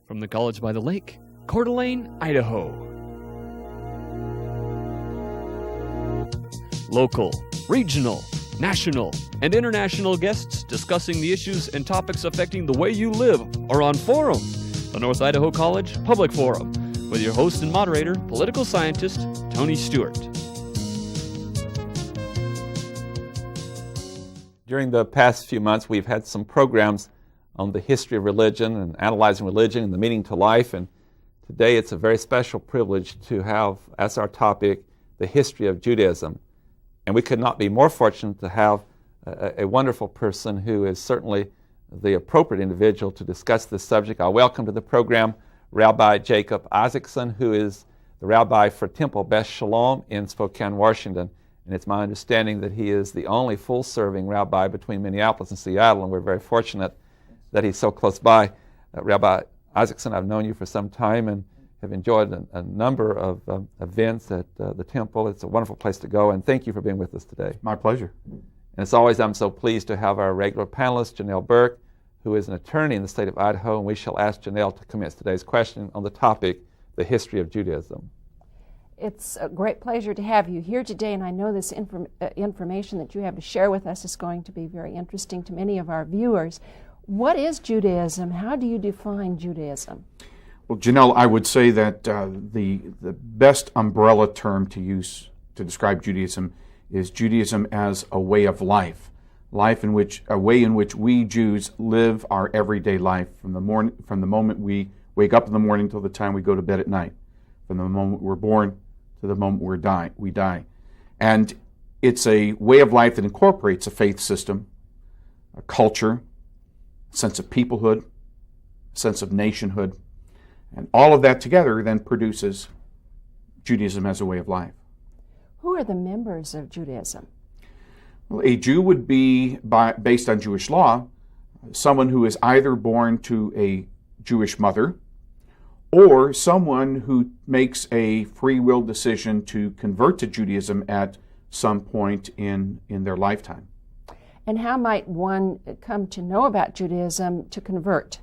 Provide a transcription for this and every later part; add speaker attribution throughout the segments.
Speaker 1: from the College by the Lake, Coeur d'Alene, Idaho. Local, regional, national, and international guests discussing the issues and topics affecting the way you live are on Forum, the North Idaho College Public Forum, with your host and moderator, political scientist Tony Stewart.
Speaker 2: During the past few months, we've had some programs on the history of religion and analyzing religion and the meaning to life. And today it's a very special privilege to have as our topic the history of Judaism. And we could not be more fortunate to have a wonderful person who is certainly the appropriate individual to discuss this subject. I welcome to the program Rabbi Jacob Isaacson, who is the rabbi for Temple Beth Shalom in Spokane, Washington. And it's my understanding that he is the only full-serving rabbi between Minneapolis and Seattle, and we're very fortunate that he's so close by. Rabbi Isaacson, I've known you for some time and have enjoyed a number of events at the temple. It's a wonderful place to go, and thank you for being with us today.
Speaker 3: My pleasure.
Speaker 2: And as always, I'm so pleased to have our regular panelist, Janelle Burke, who is an attorney in the state of Idaho, and we shall ask Janelle to commence today's question on the topic, the history of Judaism.
Speaker 4: It's a great pleasure to have you here today, and I know this information that you have to share with us is going to be very interesting to many of our viewers. What is Judaism? How do you define Judaism?
Speaker 3: Well, Janelle, I would say that the best umbrella term to use to describe Judaism is Judaism as a way of life, a way in which we Jews live our everyday life from the moment we wake up in the morning till the time we go to bed at night, from the moment we're born to the moment we die. And it's a way of life that incorporates a faith system, a culture, a sense of peoplehood, a sense of nationhood, and all of that together then produces Judaism as a way of life.
Speaker 4: Who are the members of Judaism?
Speaker 3: Well, a Jew would be, based on Jewish law, someone who is either born to a Jewish mother or someone who makes a free will decision to convert to Judaism at some point in their lifetime.
Speaker 4: And how might one come to know about Judaism to convert?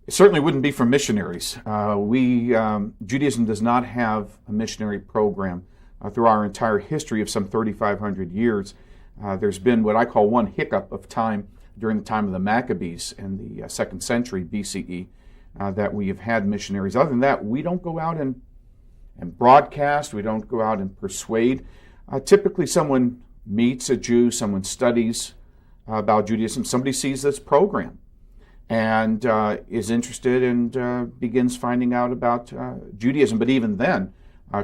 Speaker 3: It certainly wouldn't be from missionaries. Judaism does not have a missionary program. Through our entire history of some 3,500 years, there's been what I call one hiccup of time during the time of the Maccabees in the 2nd century BCE that we have had missionaries. Other than that, we don't go out and broadcast. We don't go out and persuade. Typically, someone meets a Jew, someone studies about Judaism, somebody sees this program and is interested and begins finding out about Judaism. But even then,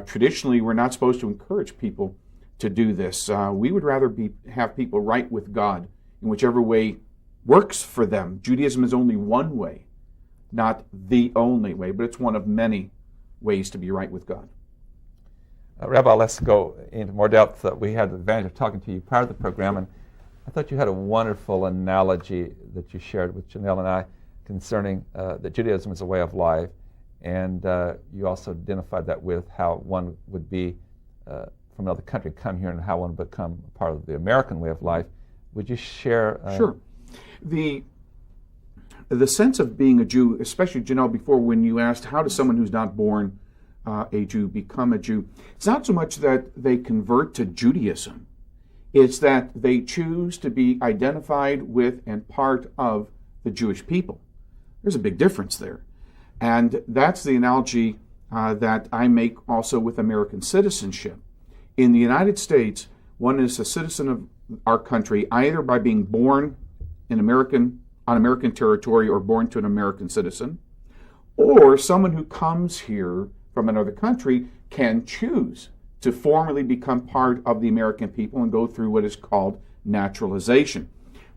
Speaker 3: traditionally, we're not supposed to encourage people to do this. We would rather have people right with God in whichever way works for them. Judaism is only one way, not the only way, but it's one of many ways to be right with God.
Speaker 2: Rabbi, let's go into more depth. We had the advantage of talking to you prior to the program, and I thought you had a wonderful analogy that you shared with Janelle and I concerning that Judaism is a way of life, and you also identified that with how one would be from another country, come here, and how one would become part of the American way of life. Would you share?
Speaker 3: Sure. The sense of being a Jew, especially, Janelle, before when you asked how does someone who's not born a Jew become a Jew, it's not so much that they convert to Judaism. It's that they choose to be identified with and part of the Jewish people. There's a big difference there. And that's the analogy that I make also with American citizenship. In the United States, one is a citizen of our country either by being born on American territory or born to an American citizen, or someone who comes here from another country can choose to formally become part of the American people and go through what is called naturalization.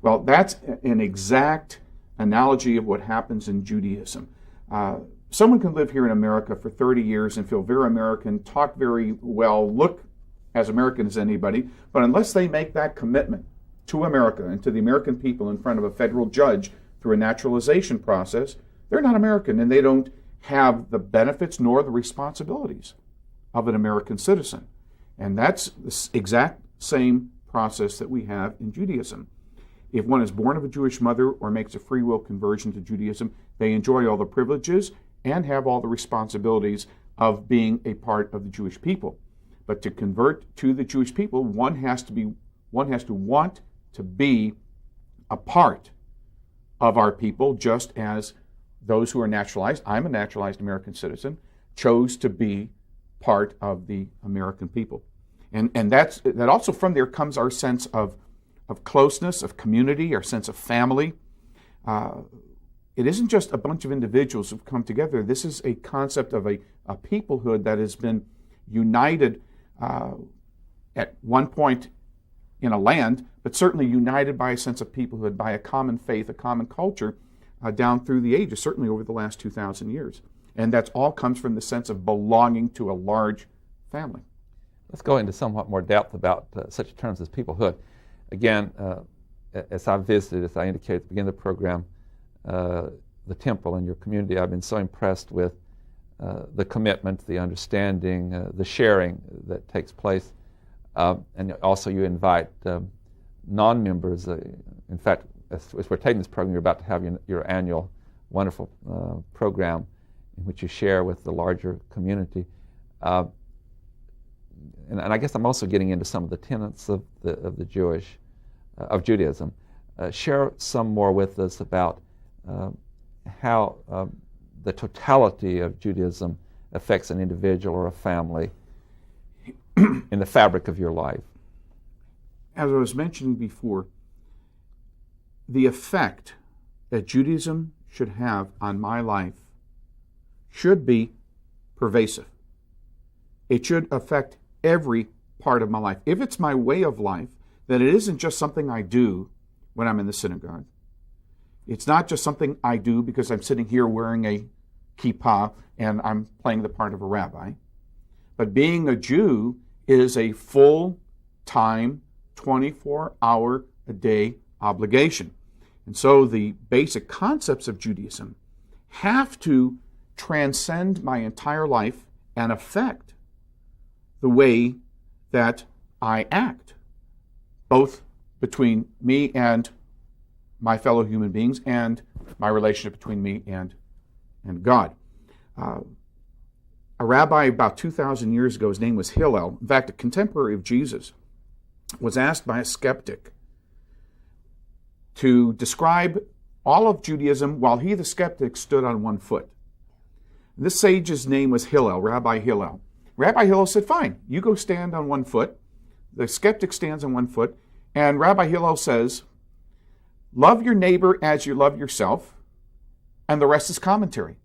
Speaker 3: Well, that's an exact analogy of what happens in Judaism. Someone can live here in America for 30 years and feel very American, talk very well, look as American as anybody, but unless they make that commitment to America and to the American people in front of a federal judge through a naturalization process, they're not American, and they don't have the benefits nor the responsibilities of an American citizen. And that's the exact same process that we have in Judaism. if one is born of a Jewish mother or makes a free will conversion to Judaism, they enjoy all the privileges and have all the responsibilities of being a part of the Jewish people. But to convert to the Jewish people, one has to want to be a part of our people, just as those who are naturalized, I'm a naturalized American citizen, chose to be part of the American people. And that also from there comes our sense of closeness, of community, our sense of family. It isn't just a bunch of individuals who've come together. This is a concept of a peoplehood that has been united at one point in a land, but certainly united by a sense of peoplehood, by a common faith, a common culture, down through the ages, certainly over the last 2,000 years. And that all comes from the sense of belonging to a large family.
Speaker 2: Let's go into somewhat more depth about such terms as peoplehood. Again, as I visited, as I indicated at the beginning of the program, the temple and your community, I've been so impressed with the commitment, the understanding, the sharing that takes place. And also you invite non-members. In fact, as we're taking this program, you're about to have your annual wonderful program in which you share with the larger community. And I guess I'm also getting into some of the tenets of Judaism. Share some more with us about how the totality of Judaism affects an individual or a family in the fabric of your life.
Speaker 3: As I was mentioning before, the effect that Judaism should have on my life should be pervasive. It should affect every part of my life. If it's my way of life, then it isn't just something I do when I'm in the synagogue. It's not just something I do because I'm sitting here wearing a kippah and I'm playing the part of a rabbi. But being a Jew is a full-time, 24-hour-a-day obligation. And so the basic concepts of Judaism have to transcend my entire life and affect the way that I act, both between me and my fellow human beings and my relationship between me and God. A rabbi about 2,000 years ago, his name was Hillel, in fact, a contemporary of Jesus, was asked by a skeptic to describe all of Judaism while he, the skeptic, stood on one foot. This sage's name was Hillel, Rabbi Hillel. Rabbi Hillel said, fine, you go stand on one foot. The skeptic stands on one foot, and Rabbi Hillel says, love your neighbor as you love yourself, and the rest is commentary.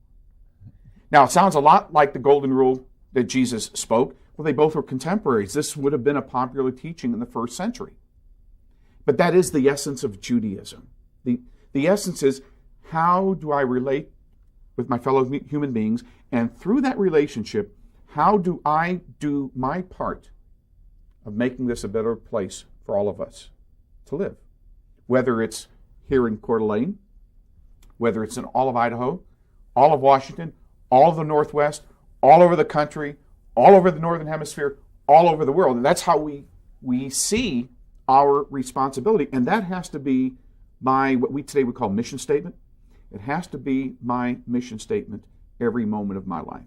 Speaker 3: Now, it sounds a lot like the golden rule that Jesus spoke. Well, they both were contemporaries. This would have been a popular teaching in the first century. But that is the essence of Judaism. The essence is, how do I relate with my fellow human beings? And through that relationship, how do I do my part of making this a better place for all of us to live? Whether it's here in Coeur d'Alene, whether it's in all of Idaho, all of Washington, all of the Northwest, all over the country, all over the Northern Hemisphere, all over the world. And that's how we see our responsibility. And that has to be what we today would call mission statement. It has to be my mission statement every moment of my life.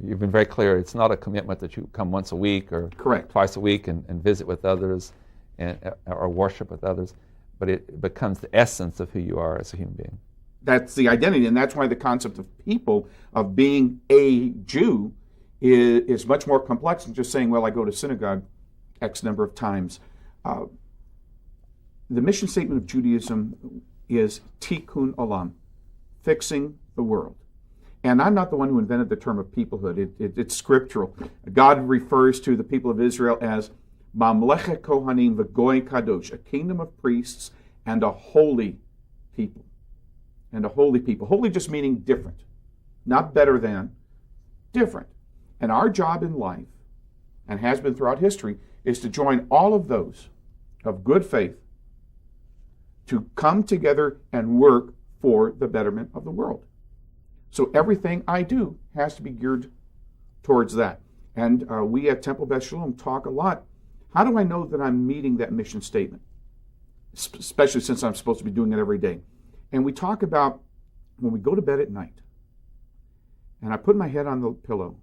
Speaker 2: You've been very clear. It's not a commitment that you come once a week or
Speaker 3: Correct.
Speaker 2: Twice a week and visit with others or worship with others, but it becomes the essence of who you are as a human being.
Speaker 3: That's the identity, and that's why the concept of people, of being a Jew, is much more complex than just saying, well, I go to synagogue X number of times. The mission statement of Judaism is tikkun olam, fixing the world. And I'm not the one who invented the term of peoplehood. It's scriptural. God refers to the people of Israel as mamlechet kohanim v'goy kadosh, a kingdom of priests and a holy people. And a holy people. Holy just meaning different, not better than, different. And our job in life, and has been throughout history, is to join all of those of good faith to come together and work for the betterment of the world. So everything I do has to be geared towards that. And we at Temple Beth Shalom talk a lot. How do I know that I'm meeting that mission statement? especially since I'm supposed to be doing it every day. And we talk about when we go to bed at night, and I put my head on the pillow,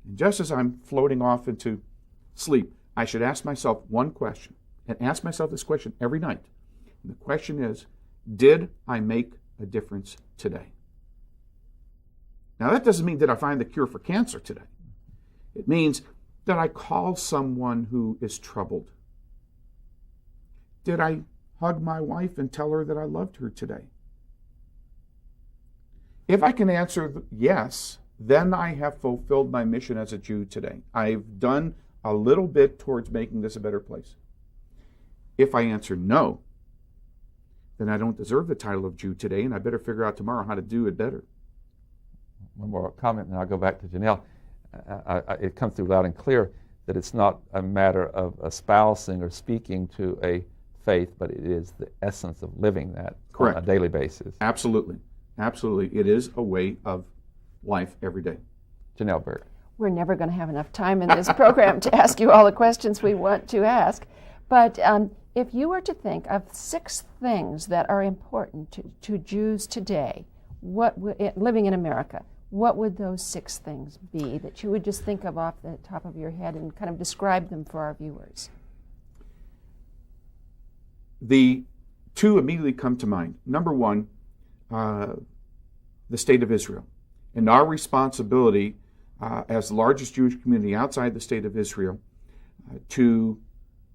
Speaker 3: and just as I'm floating off into sleep, I should ask myself one question, and ask myself this question every night. And the question is, did I make a difference today? Now, that doesn't mean that I find the cure for cancer today. It means that I call someone who is troubled. Did I hug my wife and tell her that I loved her today? If I can answer yes, then I have fulfilled my mission as a Jew today. I've done a little bit towards making this a better place. If I answer no, then I don't deserve the title of Jew today, and I better figure out tomorrow how to do it better.
Speaker 2: One more comment, and I'll go back to Janelle. It comes through loud and clear that it's not a matter of espousing or speaking to a faith, but it is the essence of living that
Speaker 3: Correct.
Speaker 2: On a daily basis.
Speaker 3: Absolutely. Absolutely. It is a way of life every day.
Speaker 2: Janelle Burke.
Speaker 4: We're never going to have enough time in this program to ask you all the questions we want to ask. But if you were to think of 6 things that are important to Jews today, living in America, what would those 6 things be that you would just think of off the top of your head and kind of describe them for our viewers?
Speaker 3: The 2 immediately come to mind. Number 1, the state of Israel. And our responsibility as the largest Jewish community outside the state of Israel to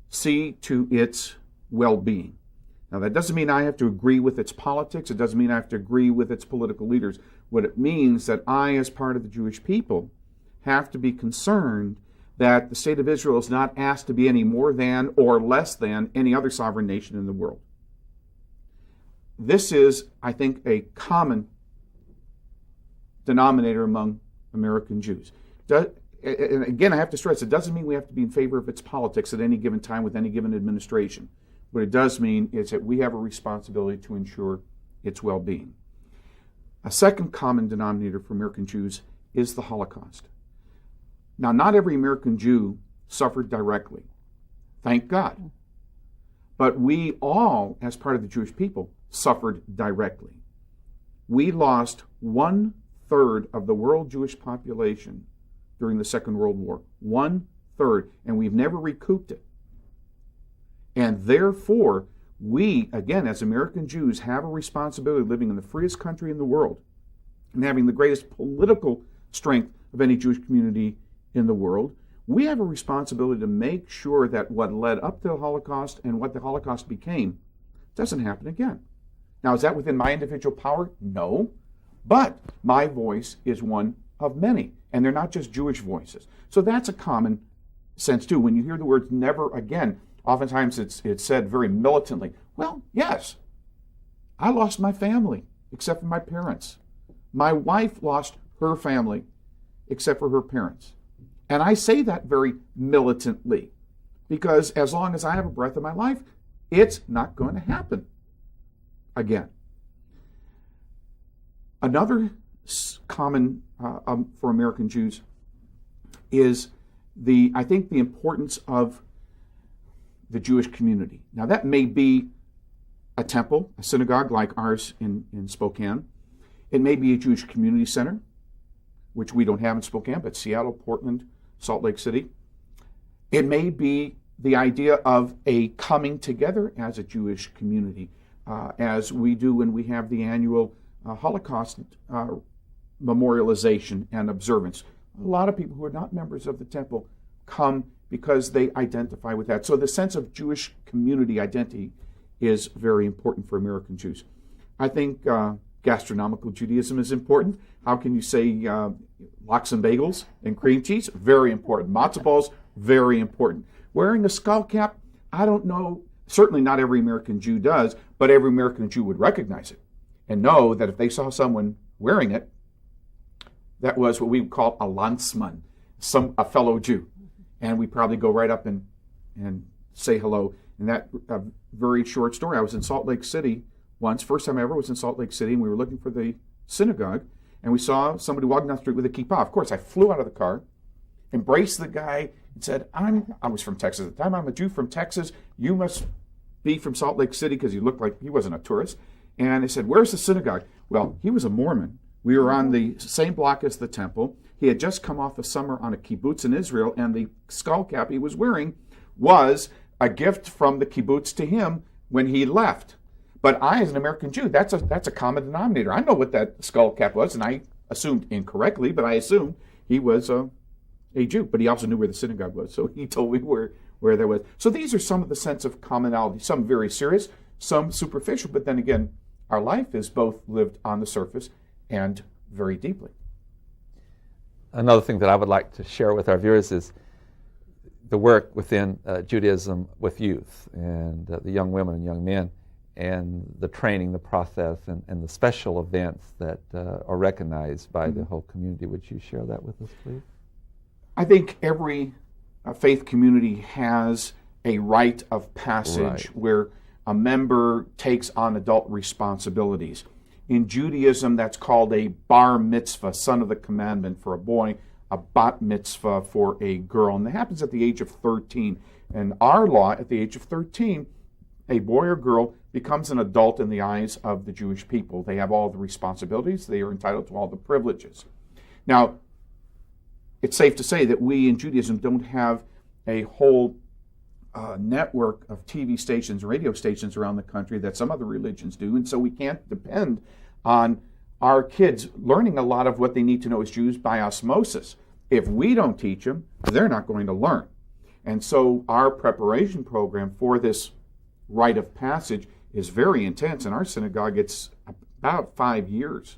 Speaker 3: see to its well-being. Now, that doesn't mean I have to agree with its politics. It doesn't mean I have to agree with its political leaders. What it means that I, as part of the Jewish people, have to be concerned that the state of Israel is not asked to be any more than or less than any other sovereign nation in the world. This is, I think, a common denominator among American Jews. And again, I have to stress, it doesn't mean we have to be in favor of its politics at any given time with any given administration. What it does mean is that we have a responsibility to ensure its well-being. A second common denominator for American Jews is the Holocaust. Now, not every American Jew suffered directly, thank God. But we all, as part of the Jewish people, suffered directly. We lost 1/3 of the world Jewish population during the Second World War. 1/3, and we've never recouped it. And therefore, we, again, as American Jews, have a responsibility living in the freest country in the world and having the greatest political strength of any Jewish community in the world. We have a responsibility to make sure that what led up to the Holocaust and what the Holocaust became doesn't happen again. Now, is that within my individual power? No. But my voice is one of many, and they're not just Jewish voices. So that's a common sense, too. When you hear the words never again, oftentimes it's said very militantly. Well, yes, I lost my family, except for my parents. My wife lost her family, except for her parents. And I say that very militantly, because as long as I have a breath in my life, it's not going to happen again. Another common for American Jews is I think the importance of the Jewish community. Now, that may be a temple, a synagogue like ours in Spokane. It may be a Jewish community center, which we don't have in Spokane, but Seattle, Portland, Salt Lake City. It may be the idea of a coming together as a Jewish community, as we do when we have the annual Holocaust memorialization and observance. A lot of people who are not members of the temple come because they identify with that. So the sense of Jewish community identity is very important for American Jews. I think gastronomical Judaism is important. How can you say lox and bagels and cream cheese? Very important. Matzo balls, very important. Wearing a skull cap, I don't know, certainly not every American Jew does, but every American Jew would recognize it and know that if they saw someone wearing it, that was what we would call a landsman, a fellow Jew. And we probably go right up and say hello. And that very short story, I was in Salt Lake City once, first time I ever was in Salt Lake City, and we were looking for the synagogue, and we saw somebody walking down the street with a kippah. Of course, I flew out of the car, embraced the guy, and said, I was from Texas at the time, I'm a Jew from Texas, you must be from Salt Lake City because he looked like he wasn't a tourist. And they said, where's the synagogue? Well, he was a Mormon. We were on the same block as the temple. He had just come off the summer on a kibbutz in Israel, and the skull cap he was wearing was a gift from the kibbutz to him when he left. But I, as an American Jew, that's a common denominator. I know what that skull cap was, and I assumed incorrectly, but I assumed he was a Jew. But he also knew where the synagogue was, so he told me where there was. So these are some of the sense of commonality, some very serious, some superficial, but then again, our life is both lived on the surface and very deeply.
Speaker 2: Another thing that I would like to share with our viewers is the work within Judaism with youth and the young women and young men, and the training, the process, and the special events that are recognized by the whole community. Would you share that with us, please?
Speaker 3: I think every faith community has a rite of passage where a member takes on adult responsibilities. In Judaism, that's called a bar mitzvah, son of the commandment for a boy, a bat mitzvah for a girl. And that happens at the age of 13. And our law, at the age of 13, a boy or girl becomes an adult in the eyes of the Jewish people. They have all the responsibilities. They are entitled to all the privileges. Now, it's safe to say that we in Judaism don't have a whole network of TV stations, radio stations around the country that some other religions do, and so we can't depend on our kids learning a lot of what they need to know as Jews by osmosis. If we don't teach them, they're not going to learn. And so our preparation program for this rite of passage is very intense. In our synagogue, it's about 5 years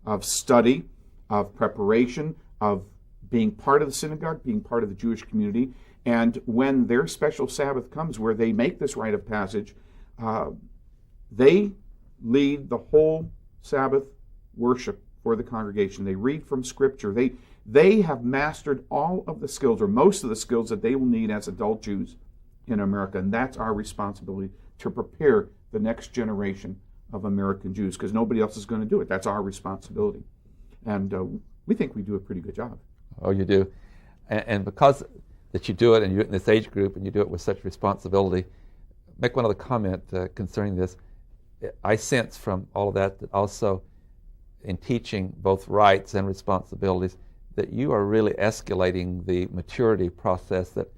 Speaker 3: of study, of preparation, of being part of the synagogue, being part of the Jewish community. And when their special Sabbath comes where they make this rite of passage, they lead the whole Sabbath worship for the congregation. They read from Scripture. They have mastered all of the skills, or most of the skills, that they will need as adult Jews in America. And that's our responsibility, to prepare the next generation of American Jews, because nobody else is going to do it. That's our responsibility. And we think we do a pretty good job.
Speaker 2: Oh, you do. And because that you do it, and you're in this age group, and you do it with such responsibility, make one other comment concerning this. I sense from all of that also in teaching both rights and responsibilities that you are really escalating the maturity process that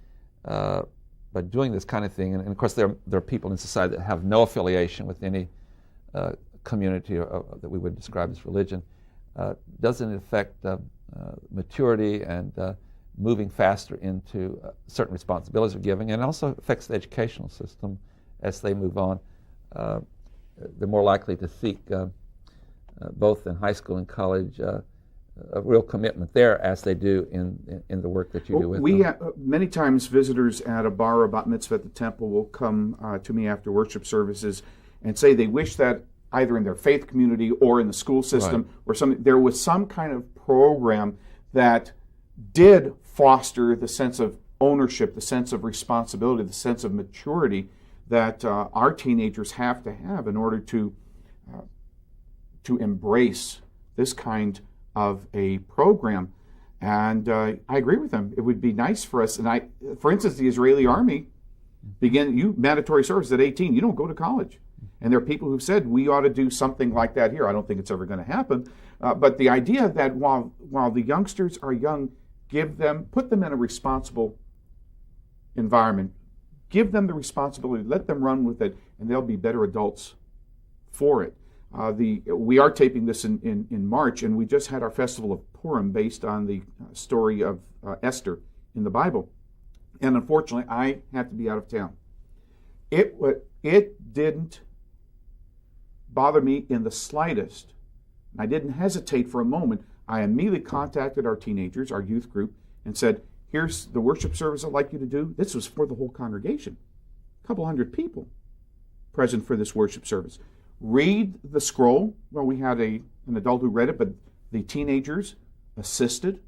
Speaker 2: by doing this kind of thing, and of course there are people in society that have no affiliation with any community that we would describe as religion. Doesn't it affect maturity and moving faster into certain responsibilities we're giving, and also affects the educational system as they move on. They're more likely to seek, both in high school and college, a real commitment there as they do in the work that you do with them.
Speaker 3: Many times visitors at a bar or bat mitzvah at the temple will come to me after worship services and say they wish that either in their faith community or in the school system or something, there was some kind of program that did foster the sense of ownership, the sense of responsibility, the sense of maturity that our teenagers have to have in order to embrace this kind of a program. And I agree with them. It would be nice for us. And for instance, the Israeli army mandatory service at 18. You don't go to college. And there are people who've said we ought to do something like that here. I don't think it's ever going to happen. But the idea that while the youngsters are young, put them in a responsible environment, give them the responsibility, let them run with it, and they'll be better adults for it. We are taping this in March, and we just had our festival of Purim based on the story of Esther in the Bible. And unfortunately, I had to be out of town. It didn't bother me in the slightest. I didn't hesitate for a moment. I immediately contacted our teenagers, our youth group, and said, here's the worship service I'd like you to do. This was for the whole congregation. A couple hundred people present for this worship service. Read the scroll. Well, we had an adult who read it, but the teenagers assisted.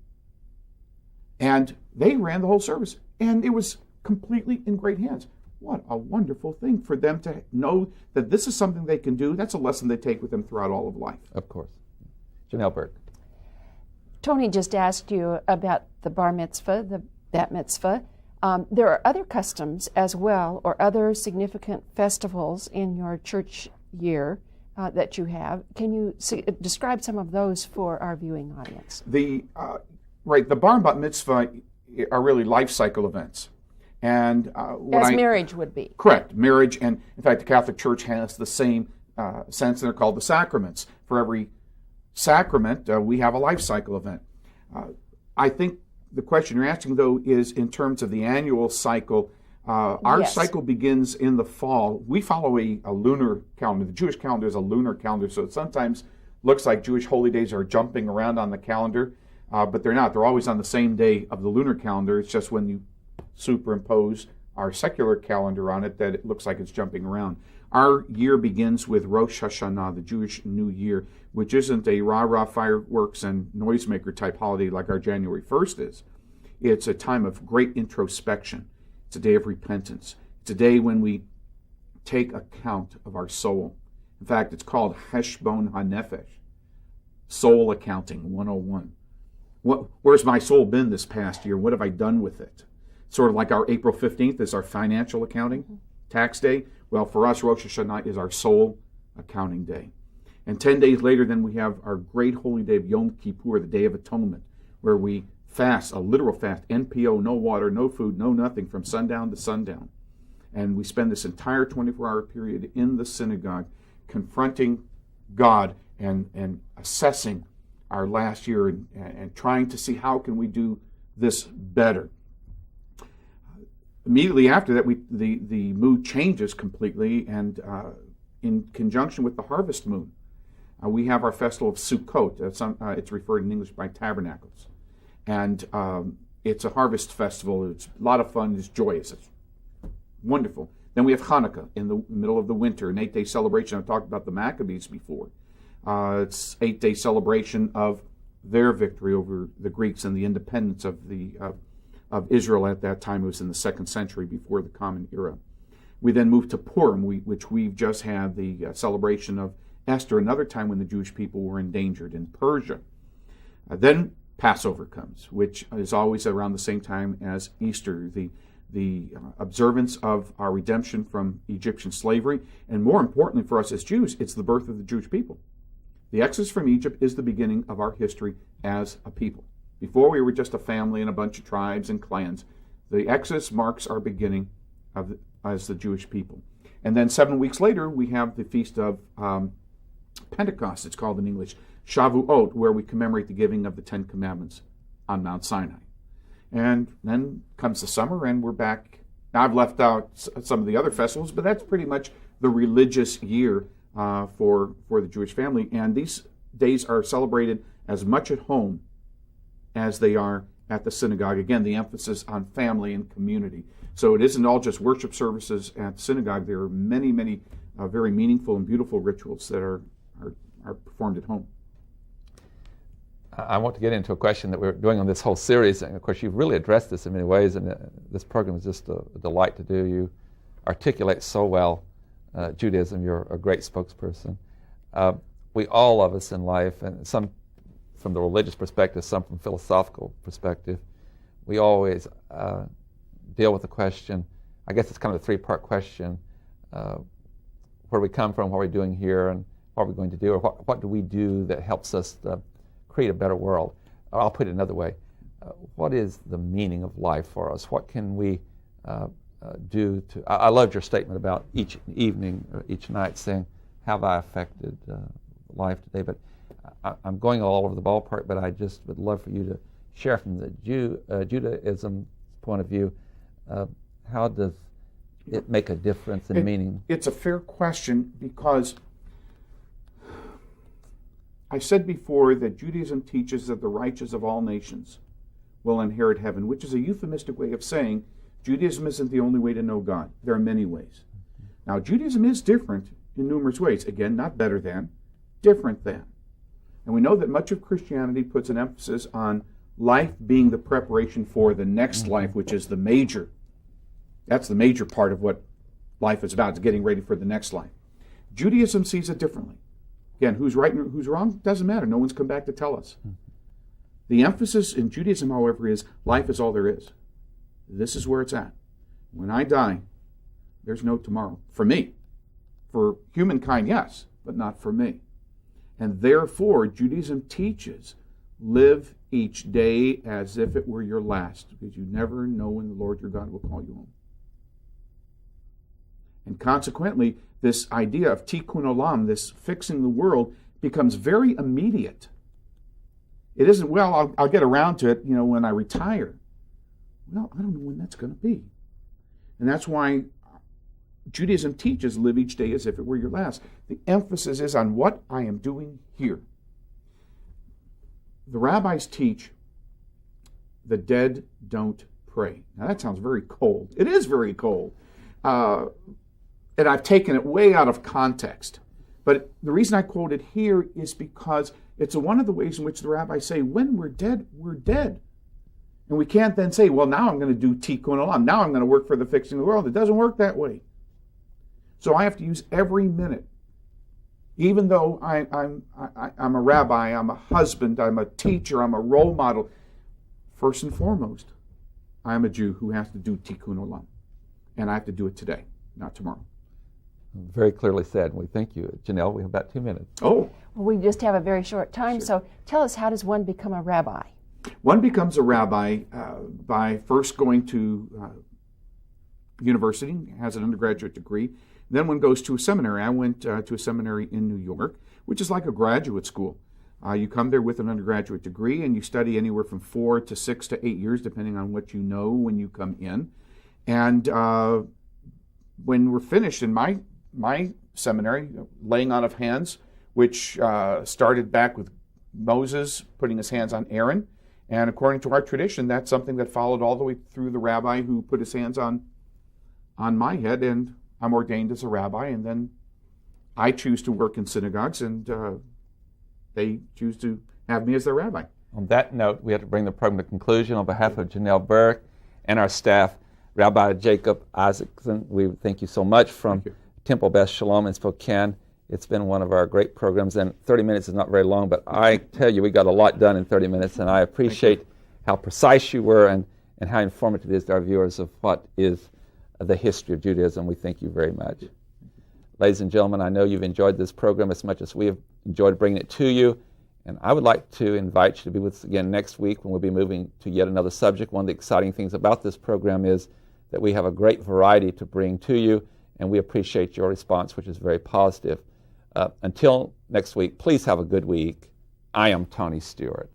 Speaker 3: And they ran the whole service. And it was completely in great hands. What a wonderful thing for them to know that this is something they can do. That's a lesson they take with them throughout all of life.
Speaker 2: Of course. Janelle Burke.
Speaker 4: Tony just asked you about the bar mitzvah, the bat mitzvah. There are other customs as well, or other significant festivals in your church year that you have. Can you describe some of those for our viewing audience?
Speaker 3: The bar and bat mitzvah are really life cycle events. And
Speaker 4: as marriage would be.
Speaker 3: Correct. Marriage, and in fact, the Catholic Church has the same sense, and they're called the sacraments. For every sacrament, we have a life cycle event. I think the question you're asking, though, is in terms of the annual cycle. Our cycle begins in the fall. We follow a lunar calendar. The Jewish calendar is a lunar calendar, so it sometimes looks like Jewish holy days are jumping around on the calendar, but they're not. They're always on the same day of the lunar calendar. It's just when you superimpose our secular calendar on it that it looks like it's jumping around. Our year begins with Rosh Hashanah, the Jewish New Year, which isn't a rah-rah fireworks and noisemaker type holiday like our January 1st is. It's a time of great introspection. It's a day of repentance. It's a day when we take account of our soul. In fact, it's called Heshbon HaNefesh, Soul Accounting 101. Where's my soul been this past year? What have I done with it? Sort of like our April 15th is our financial accounting tax day. Well, for us, Rosh Hashanah is our soul accounting day. And 10 days later, then we have our great holy day of Yom Kippur, the Day of Atonement, where we fast, a literal fast, NPO, no water, no food, no nothing, from sundown to sundown. And we spend this entire 24-hour period in the synagogue confronting God and assessing our last year and trying to see how can we do this better. Immediately after that, the mood changes completely, and in conjunction with the harvest moon, we have our festival of Sukkot. It's referred in English by tabernacles. And it's a harvest festival. It's a lot of fun. It's joyous. It's wonderful. Then we have Hanukkah in the middle of the winter, an 8-day celebration. I've talked about the Maccabees before. It's 8-day celebration of their victory over the Greeks and the independence of Israel at that time. It was in the 2nd century before the Common Era. We then move to Purim, which we've just had the celebration of Esther, another time when the Jewish people were endangered in Persia. Then Passover comes, which is always around the same time as Easter, the observance of our redemption from Egyptian slavery, and more importantly for us as Jews, it's the birth of the Jewish people. The Exodus from Egypt is the beginning of our history as a people. Before we were just a family and a bunch of tribes and clans. The Exodus marks our beginning as the Jewish people. And then 7 weeks later, we have the Feast of Pentecost, it's called in English, Shavuot, where we commemorate the giving of the 10 Commandments on Mount Sinai. And then comes the summer, and we're back. Now, I've left out some of the other festivals, but that's pretty much the religious year for the Jewish family. And these days are celebrated as much at home as they are at the synagogue. Again, the emphasis on family and community. So it isn't all just worship services at the synagogue. There are many, many very meaningful and beautiful rituals that are performed at home.
Speaker 2: I want to get into a question that we're doing on this whole series, and of course you've really addressed this in many ways, and this program is just a delight to do. You articulate so well Judaism. You're a great spokesperson. We, all of us in life, and some from the religious perspective, some from philosophical perspective, we always deal with the question, I guess it's kind of a three-part question, where we come from, what we're doing here, and what we're going to do, or what do we do that helps us create a better world. I'll put it another way. What is the meaning of life for us? What can we do to... I loved your statement about each evening, or each night, saying, have I affected life today? But I'm going all over the ballpark, but I just would love for you to share from the Judaism point of view, how does it make a difference in meaning?
Speaker 3: It's a fair question, because I said before that Judaism teaches that the righteous of all nations will inherit heaven, which is a euphemistic way of saying Judaism isn't the only way to know God. There are many ways. Now, Judaism is different in numerous ways. Again, not better than, different than. And we know that much of Christianity puts an emphasis on life being the preparation for the next life, which is that's the major part of what life is about, it's getting ready for the next life. Judaism sees it differently. Again, who's right and who's wrong doesn't matter. No one's come back to tell us. The emphasis in Judaism, however, is life is all there is. This is where it's at. When I die, there's no tomorrow. For me. For humankind, yes, but not for me. And therefore, Judaism teaches, live each day as if it were your last, because you never know when the Lord your God will call you home. And consequently, this idea of tikkun olam, this fixing the world, becomes very immediate. It isn't, well, I'll get around to it, when I retire. Well, I don't know when that's going to be. And that's why Judaism teaches, live each day as if it were your last. The emphasis is on what I am doing here. The rabbis teach the dead don't pray. Now that sounds very cold. It is very cold. And I've taken it way out of context. But the reason I quote it here is because it's one of the ways in which the rabbis say, when we're dead, we're dead. And we can't then say, well, now I'm going to do tikkun olam. Now I'm going to work for the fixing of the world. It doesn't work that way. So I have to use every minute. Even though I'm a rabbi, I'm a husband, I'm a teacher, I'm a role model. First and foremost, I'm a Jew who has to do tikkun olam. And I have to do it today, not tomorrow.
Speaker 2: Very clearly said. We thank you. Janelle, we have about 2 minutes.
Speaker 3: Oh.
Speaker 4: Well, we just have a very short time,
Speaker 3: Sure.
Speaker 4: so tell us, how does one become a rabbi?
Speaker 3: One becomes a rabbi by first going to university, has an undergraduate degree. Then one goes to a seminary. I went to a seminary in New York, which is like a graduate school. You come there with an undergraduate degree, and you study anywhere from 4 to 6 to 8 years, depending on what you know when you come in. And when we're finished in my seminary, laying on of hands, which started back with Moses putting his hands on Aaron. And according to our tradition, that's something that followed all the way through the rabbi who put his hands on my head, and I'm ordained as a rabbi. And then I choose to work in synagogues, and they choose to have me as their rabbi.
Speaker 2: On that note, we have to bring the program to conclusion. On behalf of Janelle Burke and our staff, Rabbi Jacob Isaacson, we thank you so much from Temple Beth Shalom in Spokane. It's been one of our great programs, and 30 minutes is not very long, but I tell you, we got a lot done in 30 minutes, and I appreciate how precise you were and how informative it is to our viewers of what is the history of Judaism. We thank you very much. Ladies and gentlemen, I know you've enjoyed this program as much as we have enjoyed bringing it to you, and I would like to invite you to be with us again next week when we'll be moving to yet another subject. One of the exciting things about this program is that we have a great variety to bring to you, and we appreciate your response, which is very positive. Until next week, please have a good week. I am Tony Stewart.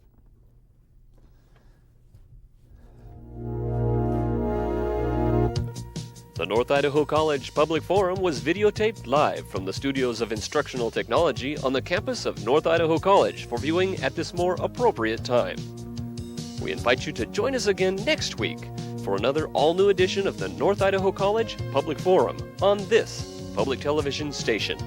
Speaker 1: The North Idaho College Public Forum was videotaped live from the studios of Instructional Technology on the campus of North Idaho College for viewing at this more appropriate time. We invite you to join us again next week for another all-new edition of the North Idaho College Public Forum on this public television station.